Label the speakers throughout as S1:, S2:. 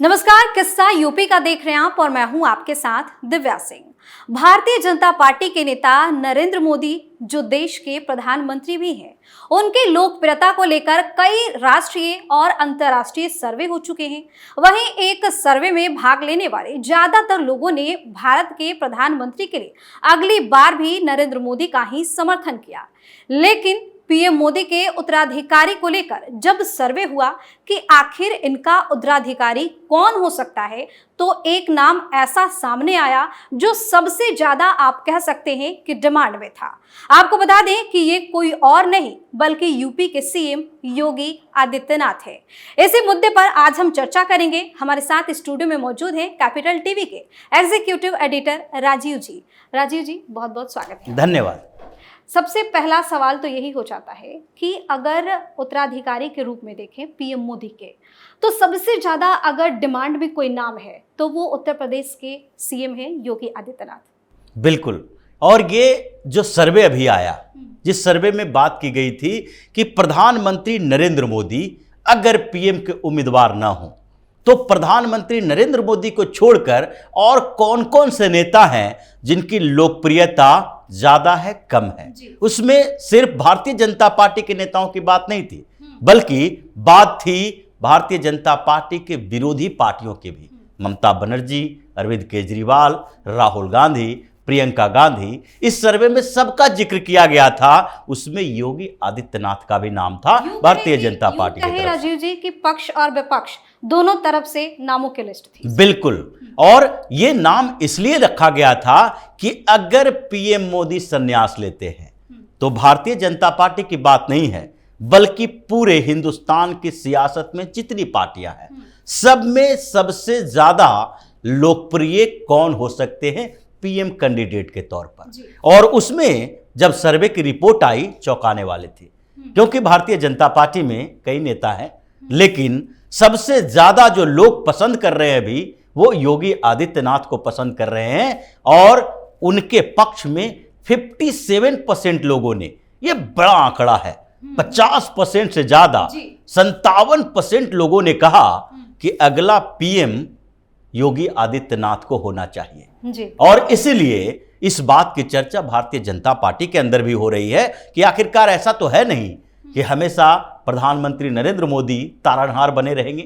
S1: नमस्कार, किस्सा यूपी का देख रहे हैं आप और मैं हूं आपके साथ दिव्या सिंह। भारतीय जनता पार्टी के नेता नरेंद्र मोदी, जो देश के प्रधानमंत्री भी हैं, उनकी लोकप्रियता को लेकर कई राष्ट्रीय और अंतर्राष्ट्रीय सर्वे हो चुके हैं। वहीं एक सर्वे में भाग लेने वाले ज्यादातर लोगों ने भारत के प्रधानमंत्री के लिए अगली बार भी नरेंद्र मोदी का ही समर्थन किया। लेकिन पीएम मोदी के उत्तराधिकारी को लेकर जब सर्वे हुआ कि आखिर इनका उत्तराधिकारी कौन हो सकता है, तो एक नाम ऐसा सामने आया जो सबसे ज्यादा आप कह सकते हैं कि डिमांड में था। आपको बता दें कि ये कोई और नहीं बल्कि यूपी के सीएम योगी आदित्यनाथ है। इसी मुद्दे पर आज हम चर्चा करेंगे। हमारे साथ स्टूडियो में मौजूद हैं कैपिटल टीवी के एग्जीक्यूटिव एडिटर राजीव जी। राजीव जी, बहुत बहुत स्वागत है।
S2: धन्यवाद।
S1: सबसे पहला सवाल तो यही हो जाता है कि अगर उत्तराधिकारी के रूप में देखें पीएम मोदी के, तो सबसे ज्यादा अगर डिमांड में कोई नाम है तो वो उत्तर प्रदेश के सीएम हैं योगी आदित्यनाथ।
S2: बिल्कुल। और ये जो सर्वे अभी आया, जिस सर्वे में बात की गई थी कि प्रधानमंत्री नरेंद्र मोदी अगर पीएम के उम्मीदवार ना हो तो प्रधानमंत्री नरेंद्र मोदी को छोड़कर और कौन कौन से नेता हैं जिनकी लोकप्रियता ज्यादा है, कम है, उसमें सिर्फ भारतीय जनता पार्टी के नेताओं की बात नहीं थी, बल्कि बात थी भारतीय जनता पार्टी के विरोधी पार्टियों की भी। ममता बनर्जी, अरविंद केजरीवाल, राहुल गांधी, प्रियंका गांधी, इस सर्वे में सबका जिक्र किया गया था। उसमें योगी आदित्यनाथ का भी नाम था भारतीय जनता पार्टी की तरफ से।
S1: राजीव जी की पक्ष और विपक्ष दोनों तरफ से नामों की लिस्ट थी।
S2: बिल्कुल। और ये नाम इसलिए रखा गया था कि अगर पीएम मोदी संन्यास लेते हैं तो भारतीय जनता पार्टी की बात नहीं है, बल्कि पूरे हिंदुस्तान की सियासत में जितनी पार्टियां हैं सब में सबसे ज्यादा लोकप्रिय कौन हो सकते हैं पीएम कैंडिडेट के तौर पर। और उसमें जब सर्वे की रिपोर्ट आई, चौंकाने वाले थे, क्योंकि भारतीय जनता पार्टी में कई नेता हैं, लेकिन सबसे ज्यादा जो लोग पसंद कर रहे हैं अभी वो योगी आदित्यनाथ को पसंद कर रहे हैं। और उनके पक्ष में 57% लोगों ने, ये बड़ा आंकड़ा है, 50% से ज्यादा 57% लोगों ने कहा कि अगला पीएम योगी आदित्यनाथ को होना चाहिए
S1: जी।
S2: और इसीलिए इस बात की चर्चा भारतीय जनता पार्टी के अंदर भी हो रही है कि आखिरकार ऐसा तो है नहीं कि हमेशा प्रधानमंत्री नरेंद्र मोदी तारनहार बने रहेंगे,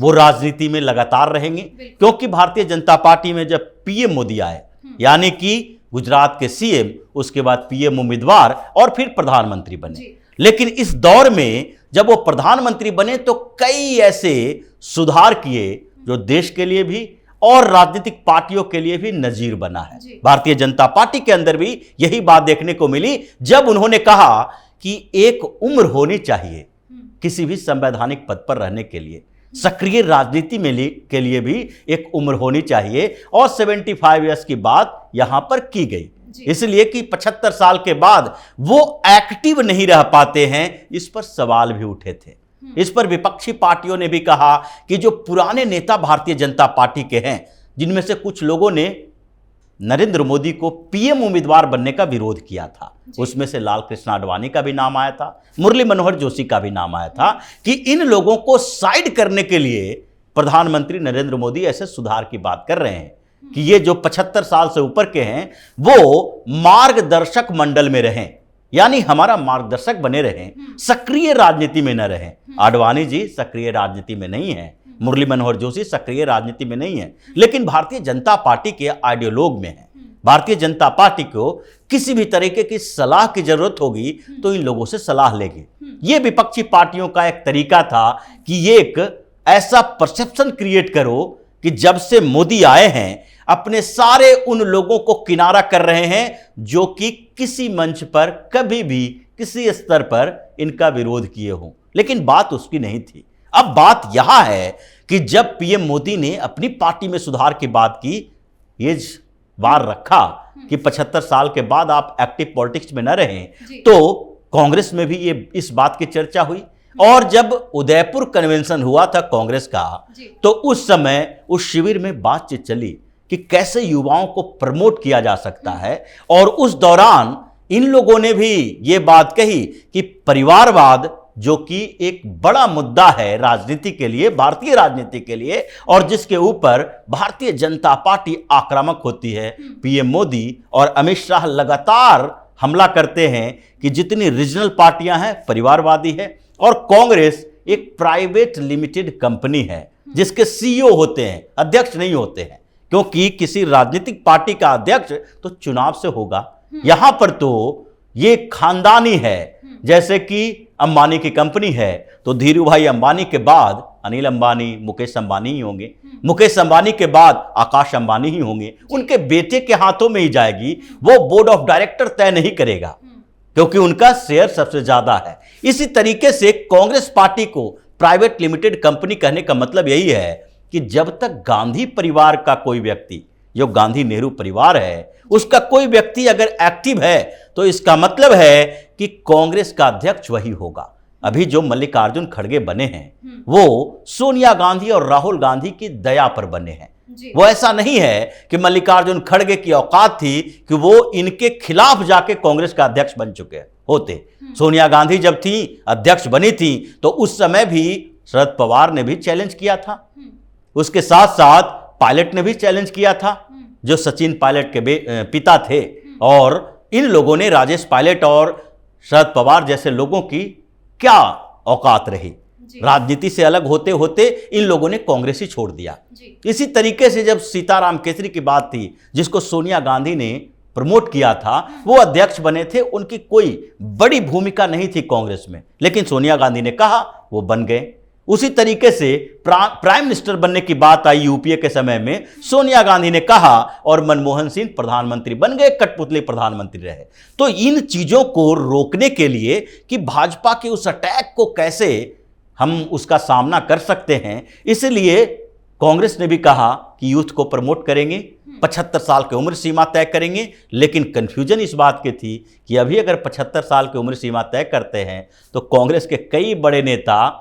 S2: वो राजनीति में लगातार रहेंगे। क्योंकि भारतीय जनता पार्टी में जब पीएम मोदी आए, यानी कि गुजरात के सीएम, उसके बाद पीएम उम्मीदवार और फिर प्रधानमंत्री बने, लेकिन इस दौर में जब वो प्रधानमंत्री बने तो कई ऐसे सुधार किए जो देश के लिए भी और राजनीतिक पार्टियों के लिए भी नजीर बना है। भारतीय जनता पार्टी के अंदर भी यही बात देखने को मिली जब उन्होंने कहा कि एक उम्र होनी चाहिए किसी भी संवैधानिक पद पर रहने के लिए, सक्रिय राजनीति में के लिए भी एक उम्र होनी चाहिए। और 75 ईयर्स की बात यहां पर की गई, इसलिए कि 75 साल के बाद वो एक्टिव नहीं रह पाते हैं, इस पर सवाल भी उठे थे। इस पर विपक्षी पार्टियों ने भी कहा कि जो पुराने नेता भारतीय जनता पार्टी के हैं, जिनमें से कुछ लोगों ने नरेंद्र मोदी को पीएम उम्मीदवार बनने का विरोध किया था, उसमें से लाल कृष्ण आडवाणी का भी नाम आया था, मुरली मनोहर जोशी का भी नाम आया था, कि इन लोगों को साइड करने के लिए प्रधानमंत्री नरेंद्र मोदी ऐसे सुधार की बात कर रहे हैं कि ये जो 75 साल से ऊपर के हैं वो मार्गदर्शक मंडल में रहें, यानी हमारा मार्गदर्शक बने रहें, सक्रिय राजनीति में न रहें। आडवाणी जी सक्रिय राजनीति में नहीं है, मुरली मनोहर जोशी सक्रिय राजनीति में नहीं है, लेकिन भारतीय जनता पार्टी के आइडियोलॉग में है। भारतीय जनता पार्टी को किसी भी तरीके की सलाह की जरूरत होगी तो इन लोगों से सलाह लेगी। यह विपक्षी पार्टियों का एक तरीका था कि ये एक ऐसा परसेप्शन क्रिएट करो कि जब से मोदी आए हैं अपने सारे उन लोगों को किनारा कर रहे हैं जो कि किसी मंच पर कभी भी किसी स्तर पर इनका विरोध किए हों, लेकिन बात उसकी नहीं थी। अब बात यहां है कि जब पीएम मोदी ने अपनी पार्टी में सुधार की बात की, ये वार रखा कि 75 साल के बाद आप एक्टिव पॉलिटिक्स में न रहें, तो कांग्रेस में भी ये इस बात की चर्चा हुई। और जब उदयपुर कन्वेंशन हुआ था कांग्रेस का, तो उस समय उस शिविर में बातचीत चली कि कैसे युवाओं को प्रमोट किया जा सकता है। और उस दौरान इन लोगों ने भी ये बात कही कि परिवारवाद जो कि एक बड़ा मुद्दा है राजनीति के लिए, भारतीय राजनीति के लिए, और जिसके ऊपर भारतीय जनता पार्टी आक्रामक होती है। पीएम मोदी और अमित शाह लगातार हमला करते हैं कि जितनी रीजनल पार्टियां हैं परिवारवादी है, और कांग्रेस एक प्राइवेट लिमिटेड कंपनी है जिसके सीईओ होते हैं, अध्यक्ष नहीं होते हैं, क्योंकि किसी राजनीतिक पार्टी का अध्यक्ष तो चुनाव से होगा। यहां पर तो ये खानदानी है, जैसे कि अंबानी की कंपनी है तो धीरू भाई अंबानी के बाद अनिल अंबानी, मुकेश अंबानी ही होंगे, मुकेश अंबानी के बाद आकाश अंबानी ही होंगे, उनके बेटे के हाथों में ही जाएगी। वो बोर्ड ऑफ डायरेक्टर तय नहीं करेगा क्योंकि उनका शेयर सबसे ज्यादा है। इसी तरीके से कांग्रेस पार्टी को प्राइवेट लिमिटेड कंपनी कहने का मतलब यही है कि जब तक गांधी परिवार का कोई व्यक्ति, जो गांधी नेहरू परिवार है, उसका कोई व्यक्ति अगर एक्टिव है तो इसका मतलब है कि कांग्रेस का अध्यक्ष वही होगा। अभी जो मल्लिकार्जुन खड़गे बने हैं वो सोनिया गांधी और राहुल गांधी की दया पर बने हैं। वो ऐसा नहीं है कि मल्लिकार्जुन खड़गे की औकात थी कि वो इनके खिलाफ जाके कांग्रेस का अध्यक्ष बन चुके होते। सोनिया गांधी जब थी अध्यक्ष बनी थी तो उस समय भी शरद पवार ने भी चैलेंज किया था, उसके साथ साथ पायलट ने भी चैलेंज किया था, जो सचिन पायलट के पिता थे। और इन लोगों ने, राजेश पायलट और शरद पवार जैसे लोगों की क्या औकात रही, राजनीति से अलग होते होते इन लोगों ने कांग्रेस ही छोड़ दिया। इसी तरीके से जब सीताराम केसरी की बात थी, जिसको सोनिया गांधी ने प्रमोट किया था, वो अध्यक्ष बने थे, उनकी कोई बड़ी भूमिका नहीं थी कांग्रेस में, लेकिन सोनिया गांधी ने कहा वो बन गए। उसी तरीके से प्राइम मिनिस्टर बनने की बात आई यूपीए के समय में, सोनिया गांधी ने कहा और मनमोहन सिंह प्रधानमंत्री बन गए, कठपुतली प्रधानमंत्री रहे। तो इन चीजों को रोकने के लिए कि भाजपा के उस अटैक को कैसे हम उसका सामना कर सकते हैं, इसलिए कांग्रेस ने भी कहा कि यूथ को प्रमोट करेंगे, 75 साल की उम्र सीमा तय करेंगे। लेकिन कंफ्यूजन इस बात की थी कि अभी अगर 75 साल की उम्र सीमा तय करते हैं तो कांग्रेस के कई बड़े नेता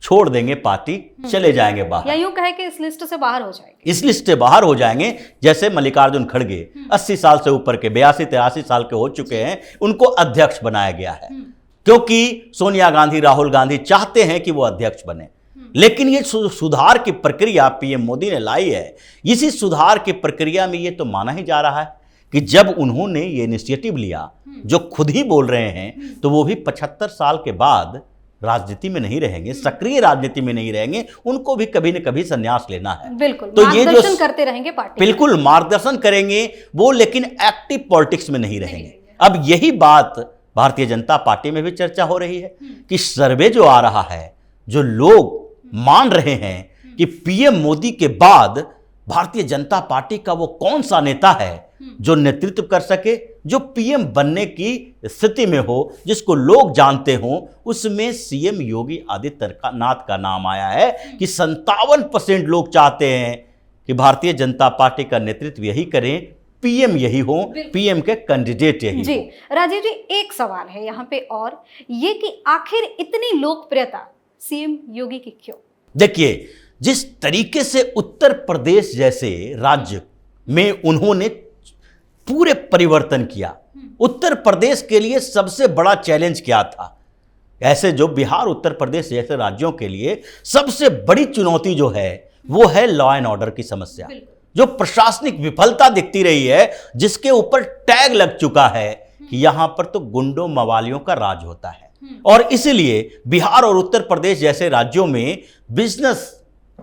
S2: छोड़ देंगे पार्टी, चले जाएंगे बाहर,
S1: या यूं कहे कि इस लिस्ट से बाहर हो जाएंगे,
S2: इस लिस्ट से बाहर हो जाएंगे। जैसे मल्लिकार्जुन खड़गे 80 साल से ऊपर के, 82-83 साल के हो चुके हैं, उनको अध्यक्ष बनाया गया है क्योंकि सोनिया गांधी, राहुल गांधी चाहते हैं कि वो अध्यक्ष बने। लेकिन ये सुधार की प्रक्रिया पीएम मोदी ने लाई है। इसी सुधार की प्रक्रिया में ये तो माना ही जा रहा है कि जब उन्होंने ये इनिशिएटिव लिया, जो खुद ही बोल रहे हैं, तो वो भी 75 साल के बाद राजनीति में नहीं रहेंगे, सक्रिय राजनीति में नहीं रहेंगे, उनको भी कभी न कभी संन्यास लेना है।
S1: बिल्कुल,
S2: तो ये जो
S1: करते रहेंगे पार्टी,
S2: बिल्कुल मार्गदर्शन करेंगे वो, लेकिन एक्टिव पॉलिटिक्स में नहीं रहेंगे। अब यही बात भारतीय जनता पार्टी में भी चर्चा हो रही है कि सर्वे जो आ रहा है, जो लोग मान रहे हैं कि पीएम मोदी के बाद भारतीय जनता पार्टी का वो कौन सा नेता है जो नेतृत्व कर सके, जो पीएम बनने की स्थिति में हो, जिसको लोग जानते हो, उसमें सीएम योगी आदित्यनाथ का नाम आया है कि 57% लोग चाहते हैं कि भारतीय जनता पार्टी का नेतृत्व यही करें, पीएम यही हो, पीएम के कैंडिडेट यही
S1: जी।
S2: हो।
S1: राजीव जी, एक सवाल है यहाँ पे और ये कि आखिर इतनी लोकप्रियता सीएम योगी की क्यों?
S2: देखिए, जिस तरीके से उत्तर प्रदेश जैसे राज्य में उन्होंने पूरे परिवर्तन किया, उत्तर प्रदेश के लिए सबसे बड़ा चैलेंज क्या था? ऐसे जो बिहार, उत्तर प्रदेश जैसे राज्यों के लिए सबसे बड़ी चुनौती जो है वो है लॉ एंड ऑर्डर की समस्या, जो प्रशासनिक विफलता दिखती रही है, जिसके ऊपर टैग लग चुका है कि यहां पर तो गुंडों मवालियों का राज होता है। और इसलिए बिहार और उत्तर प्रदेश जैसे राज्यों में बिजनेस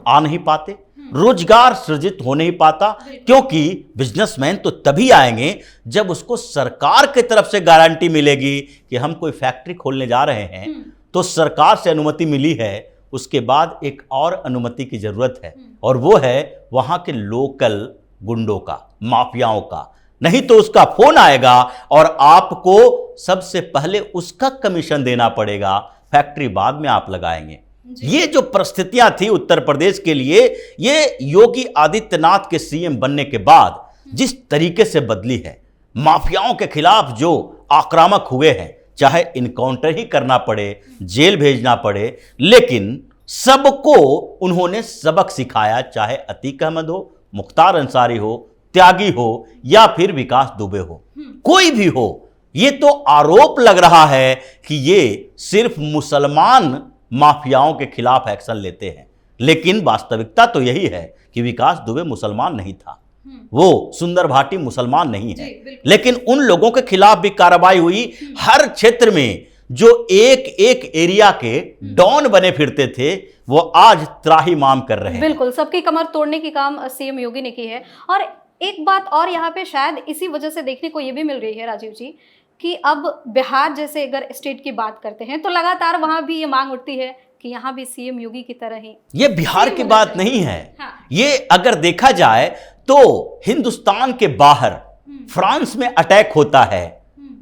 S2: आ नहीं पाते, रोजगार सृजित हो नहीं पाता, क्योंकि बिजनेसमैन तो तभी आएंगे जब उसको सरकार की तरफ से गारंटी मिलेगी कि हम कोई फैक्ट्री खोलने जा रहे हैं तो सरकार से अनुमति मिली है, उसके बाद एक और अनुमति की जरूरत है, और वो है वहां के लोकल गुंडों का, माफियाओं का। नहीं तो उसका फोन आएगा और आपको सबसे पहले उसका कमीशन देना पड़ेगा, फैक्ट्री बाद में आप लगाएंगे। ये जो परिस्थितियां थी उत्तर प्रदेश के लिए, ये योगी आदित्यनाथ के सीएम बनने के बाद जिस तरीके से बदली है, माफियाओं के खिलाफ जो आक्रामक हुए हैं, चाहे इनकाउंटर ही करना पड़े, जेल भेजना पड़े, लेकिन सबको उन्होंने सबक सिखाया, चाहे अतीक अहमद हो, मुख्तार अंसारी हो, त्यागी हो या फिर विकास दुबे हो, कोई भी हो, ये तो आरोप लग रहा है कि ये सिर्फ मुसलमान माफियाओं के खिलाफ एक्शन लेते हैं, लेकिन वास्तविकता तो यही है कि विकास दुबे मुसलमान नहीं था, वो सुंदर भाटी मुसलमान नहीं है, लेकिन उन लोगों के खिलाफ भी कार्रवाई हुई। हर क्षेत्र में जो एक एक एरिया के डॉन बने फिरते थे वो आज त्राहिमाम कर रहे हैं।
S1: बिल्कुल, सबकी कमर तोड़ने की काम सीएम योगी ने की है। और एक बात और यहाँ पे शायद इसी वजह से देखने को ये भी मिल रही है राजीव जी, कि अब बिहार जैसे अगर स्टेट की बात करते हैं तो लगातार वहां भी ये मांग उठती है कि यहाँ भी सीएम योगी की तरह ही।
S2: ये बिहार की बात नहीं है। हाँ। ये अगर देखा जाए तो हिंदुस्तान के बाहर फ्रांस में अटैक होता है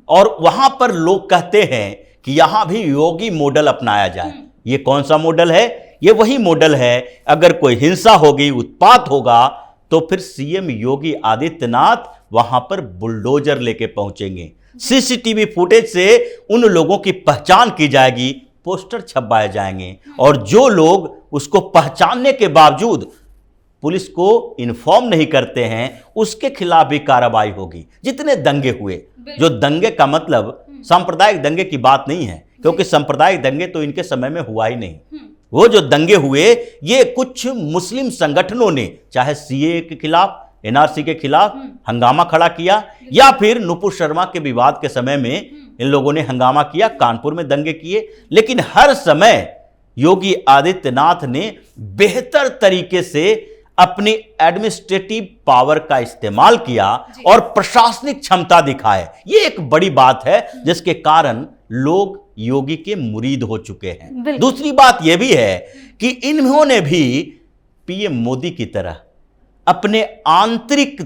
S2: और वहां पर लोग कहते हैं कि यहां भी योगी मॉडल अपनाया जाए। ये कौन सा मॉडल है? ये वही मॉडल है, अगर कोई हिंसा होगी, उत्पात होगा, तो फिर सीएम योगी आदित्यनाथ वहां पर बुलडोजर लेके पहुंचेंगे। सीसीटीवी फुटेज से उन लोगों की पहचान की जाएगी, पोस्टर छपवाए जाएंगे और जो लोग उसको पहचानने के बावजूद पुलिस को इन्फॉर्म नहीं करते हैं उसके खिलाफ भी कार्रवाई होगी। जितने दंगे हुए, जो दंगे का मतलब सांप्रदायिक दंगे की बात नहीं है, क्योंकि सांप्रदायिक दंगे तो इनके समय में हुआ ही नहीं। वो जो दंगे हुए ये कुछ मुस्लिम संगठनों ने, चाहे सीए के खिलाफ, एनआरसी के खिलाफ हंगामा खड़ा किया, या फिर नुपुर शर्मा के विवाद के समय में इन लोगों ने हंगामा किया, कानपुर में दंगे किए, लेकिन हर समय योगी आदित्यनाथ ने बेहतर तरीके से अपनी एडमिनिस्ट्रेटिव पावर का इस्तेमाल किया और प्रशासनिक क्षमता दिखाए। ये एक बड़ी बात है जिसके कारण लोग योगी के मुरीद हो चुके हैं। दूसरी बात यह भी है कि इन्होंने भी पीएम मोदी की तरह अपने आंतरिक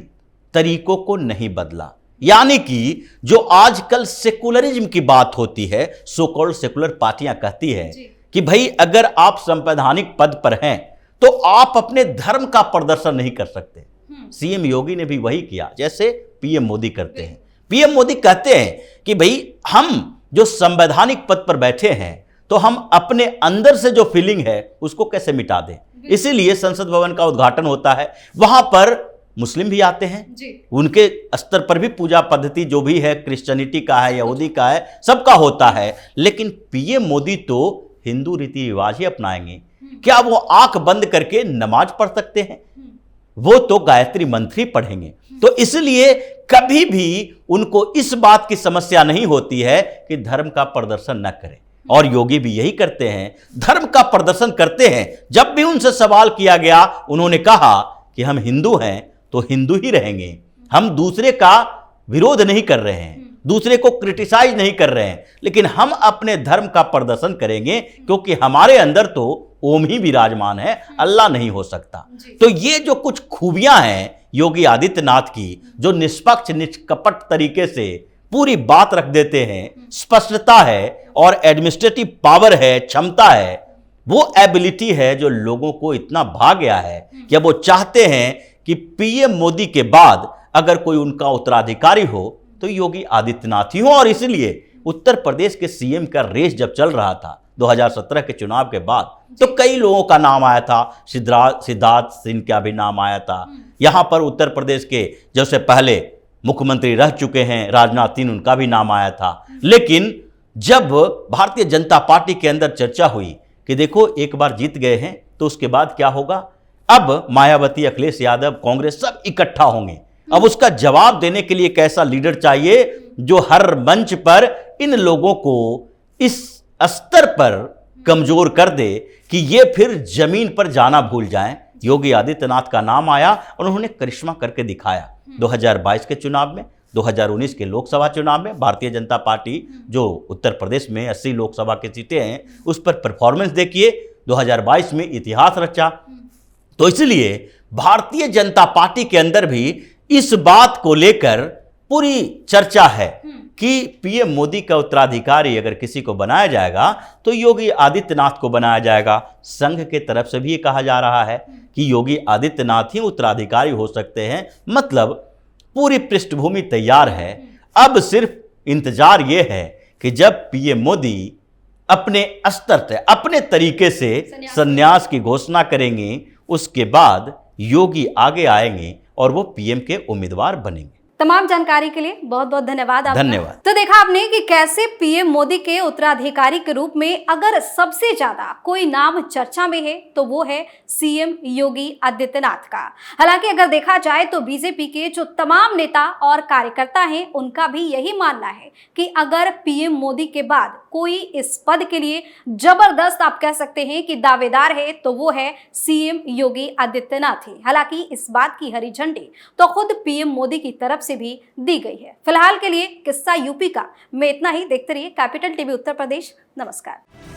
S2: तरीकों को नहीं बदला। यानी कि जो आजकल सेकुलरिज्म की बात होती है, सो कॉल्ड सेकुलर पार्टियां कहती है कि भाई अगर आप संवैधानिक पद पर हैं तो आप अपने धर्म का प्रदर्शन नहीं कर सकते। सीएम योगी ने भी वही किया जैसे पीएम मोदी करते हैं। पीएम मोदी कहते हैं कि भाई हम जो संवैधानिक पद पर बैठे हैं तो हम अपने अंदर से जो फीलिंग है उसको कैसे मिटा दें। इसीलिए संसद भवन का उद्घाटन होता है, वहां पर मुस्लिम भी आते हैं, उनके स्तर पर भी पूजा पद्धति जो भी है, क्रिश्चियनिटी का है, यहूदी का है, सबका होता है, लेकिन पीएम मोदी तो हिंदू रीति रिवाज ही अपनाएंगे। क्या वो आंख बंद करके नमाज पढ़ सकते हैं? वो तो गायत्री मंत्र ही पढ़ेंगे। तो इसलिए कभी भी उनको इस बात की समस्या नहीं होती है कि धर्म का प्रदर्शन न करें, और योगी भी यही करते हैं, धर्म का प्रदर्शन करते हैं। जब भी उनसे सवाल किया गया उन्होंने कहा कि हम हिंदू हैं तो हिंदू ही रहेंगे, हम दूसरे का विरोध नहीं कर रहे हैं, दूसरे को क्रिटिसाइज नहीं कर रहे हैं, लेकिन हम अपने धर्म का प्रदर्शन करेंगे क्योंकि हमारे अंदर तो ओम ही विराजमान है, अल्लाह नहीं हो सकता। तो ये जो कुछ खूबियां हैं योगी आदित्यनाथ की, जो निष्पक्ष निष्कपट तरीके से पूरी बात रख देते हैं, स्पष्टता है और एडमिनिस्ट्रेटिव पावर है, क्षमता है, वो एबिलिटी है जो लोगों को इतना भा गया है कि अब वो चाहते हैं कि पीएम मोदी के बाद अगर कोई उनका उत्तराधिकारी हो तो योगी आदित्यनाथ ही हो। और इसलिए उत्तर प्रदेश के सीएम का रेस जब चल रहा था 2017 के चुनाव के बाद, तो कई लोगों का नाम आया था, सिद्धार्थ सिंह का भी नाम आया था। यहां पर उत्तर प्रदेश के जैसे पहले मुख्यमंत्री रह चुके हैं राजनाथ सिंह, उनका भी नाम आया था। लेकिन जब भारतीय जनता पार्टी के अंदर चर्चा हुई कि देखो एक बार जीत गए हैं तो उसके बाद क्या होगा, अब मायावती, अखिलेश यादव, कांग्रेस सब इकट्ठा होंगे, अब उसका जवाब देने के लिए एक ऐसा लीडर चाहिए जो हर मंच पर इन लोगों को इस स्तर पर कमजोर कर दे कि ये फिर जमीन पर जाना भूल जाएं। योगी आदित्यनाथ का नाम आया और उन्होंने करिश्मा करके दिखाया। 2022 के चुनाव में, 2019 के लोकसभा चुनाव में भारतीय जनता पार्टी जो उत्तर प्रदेश में 80 लोकसभा की सीटें हैं उस पर परफॉर्मेंस देखिए, 2022 में इतिहास रचा। तो इसलिए भारतीय जनता पार्टी के अंदर भी इस बात को लेकर पूरी चर्चा है कि पीएम मोदी का उत्तराधिकारी अगर किसी को बनाया जाएगा तो योगी आदित्यनाथ को बनाया जाएगा। संघ के तरफ से भी ये कहा जा रहा है कि योगी आदित्यनाथ ही उत्तराधिकारी हो सकते हैं। मतलब पूरी पृष्ठभूमि तैयार है, अब सिर्फ इंतजार ये है कि जब पीएम मोदी अपने स्तर से, अपने तरीके से संन्यास की घोषणा करेंगे, उसके बाद योगी आगे आएंगे और वो पीएम के उम्मीदवार बनेंगे।
S1: तमाम जानकारी के लिए बहुत बहुत धन्यवाद आपका।
S2: धन्यवाद।
S1: तो देखा आपने कि कैसे पीएम मोदी के उत्तराधिकारी के रूप में अगर सबसे ज्यादा कोई नाम चर्चा में है तो वो है सीएम योगी आदित्यनाथ का। हालांकि अगर देखा जाए तो बीजेपी के जो तमाम नेता और कार्यकर्ता हैं उनका भी यही मानना है कि अगर पीएम मोदी के बाद कोई इस पद के लिए जबरदस्त आप कह सकते हैं कि दावेदार है तो वो है सीएम योगी आदित्यनाथ ही। हालांकि इस बात की हरी झंडी तो खुद पीएम मोदी की तरफ से भी दी गई है। फिलहाल के लिए किस्सा यूपी का मैं इतना ही। देखते रहिए कैपिटल टीवी उत्तर प्रदेश। नमस्कार।